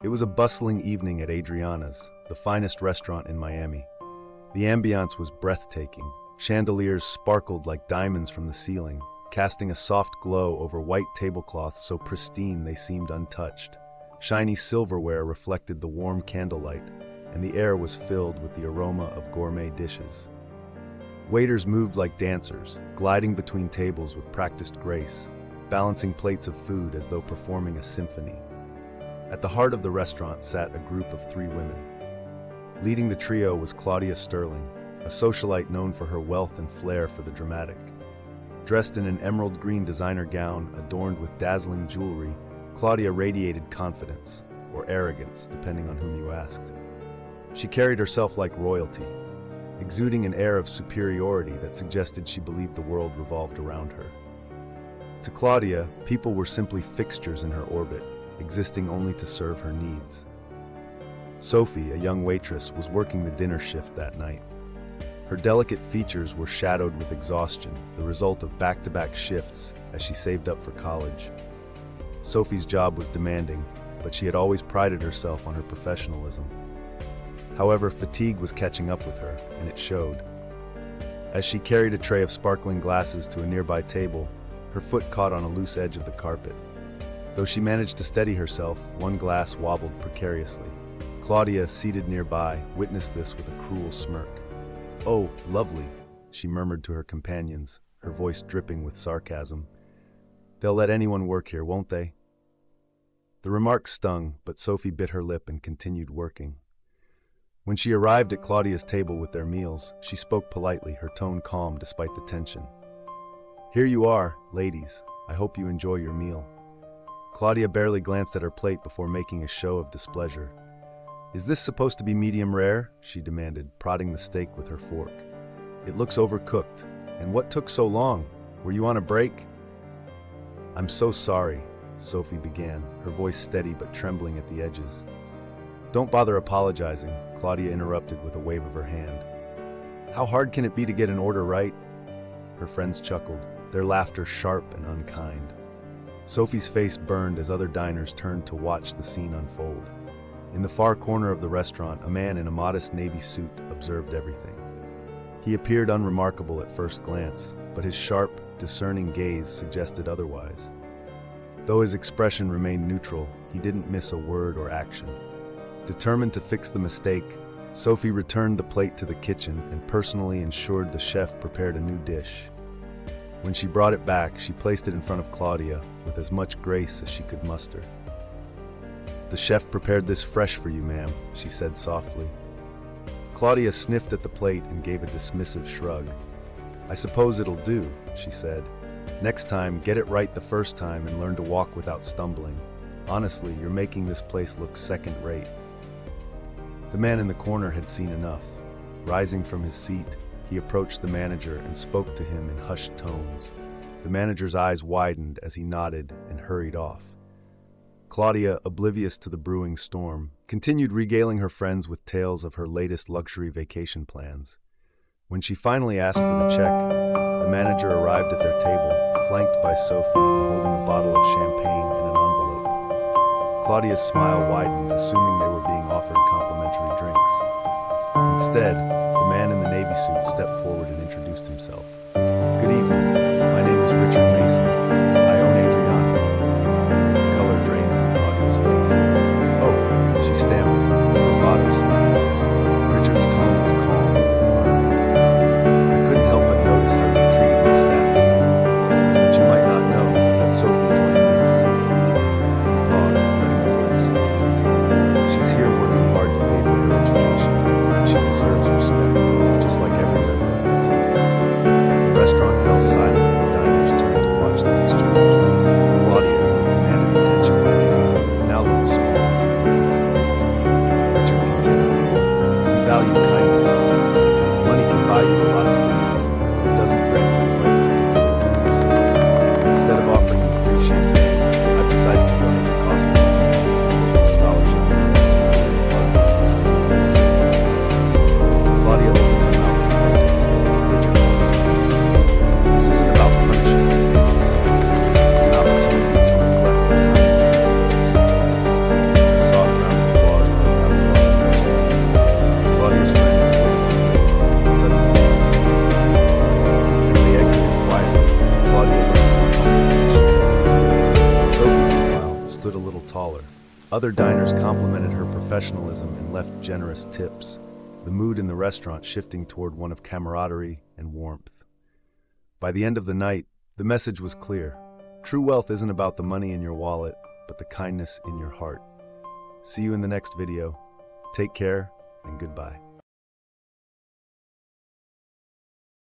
It was a bustling evening at Adriana's, the finest restaurant in Miami. The ambiance was breathtaking. Chandeliers sparkled like diamonds from the ceiling, casting a soft glow over white tablecloths so pristine they seemed untouched. Shiny silverware reflected the warm candlelight, and the air was filled with the aroma of gourmet dishes. Waiters moved like dancers, gliding between tables with practiced grace, balancing plates of food as though performing a symphony. At the heart of the restaurant sat a group of 3 women. Leading the trio was Claudia Sterling, a socialite known for her wealth and flair for the dramatic. Dressed in an emerald green designer gown adorned with dazzling jewelry, Claudia radiated confidence, or arrogance, depending on whom you asked. She carried herself like royalty, exuding an air of superiority that suggested she believed the world revolved around her. To Claudia, people were simply fixtures in her orbit, existing only to serve her needs. Sophie, a young waitress, was working the dinner shift that night. Her delicate features were shadowed with exhaustion, the result of back-to-back shifts as she saved up for college. Sophie's job was demanding, but she had always prided herself on her professionalism. However, fatigue was catching up with her, and it showed. As she carried a tray of sparkling glasses to a nearby table, her foot caught on a loose edge of the carpet. Though she managed to steady herself, one glass wobbled precariously. Claudia, seated nearby, witnessed this with a cruel smirk. "Oh, lovely," she murmured to her companions, her voice dripping with sarcasm. "They'll let anyone work here, won't they?" The remark stung, but Sophie bit her lip and continued working. When she arrived at Claudia's table with their meals, she spoke politely, her tone calm despite the tension. "Here you are, ladies. I hope you enjoy your meal." Claudia barely glanced at her plate before making a show of displeasure. "Is this supposed to be medium rare?" she demanded, prodding the steak with her fork. "It looks overcooked. And what took so long? Were you on a break?" "I'm so sorry," Sophie began, her voice steady but trembling at the edges. "Don't bother apologizing," Claudia interrupted with a wave of her hand. "How hard can it be to get an order right?" Her friends chuckled, their laughter sharp and unkind. Sophie's face burned as other diners turned to watch the scene unfold. In the far corner of the restaurant, a man in a modest navy suit observed everything. He appeared unremarkable at first glance, but his sharp, discerning gaze suggested otherwise. Though his expression remained neutral, he didn't miss a word or action. Determined to fix the mistake, Sophie returned the plate to the kitchen and personally ensured the chef prepared a new dish. When she brought it back, she placed it in front of Claudia with as much grace as she could muster. "The chef prepared this fresh for you, ma'am," she said softly. Claudia sniffed at the plate and gave a dismissive shrug. "I suppose it'll do," she said. "Next time, get it right the first time and learn to walk without stumbling. Honestly, you're making this place look second-rate." The man in the corner had seen enough. Rising from his seat, he approached the manager and spoke to him in hushed tones. The manager's eyes widened as he nodded and hurried off. Claudia, oblivious to the brewing storm, continued regaling her friends with tales of her latest luxury vacation plans. When she finally asked for the check, the manager arrived at their table, flanked by Sophie and holding a bottle of champagne in an envelope. Claudia's smile widened, assuming they were being offered complimentary drinks. Instead, the man in the navy suit stepped forward and introduced himself. "Good evening. My name is Richard Mason. I own Adriana's." The color drained from Claudia's face. "Oh," she stammered, bravado slapped. Richard's tone was calm and firm. "I couldn't help but notice how you treated my staff today. What you might not know is that Sophie is my niece." He paused, letting the words sink in. "She's here working hard to pay for her education. She deserves respect, just like every member of the team." The restaurant fell silent Other diners complimented her professionalism and left generous tips, the mood in the restaurant shifting toward one of camaraderie and warmth. By the end of the night, the message was clear. True wealth isn't about the money in your wallet, but the kindness in your heart. See you in the next video. Take care and goodbye.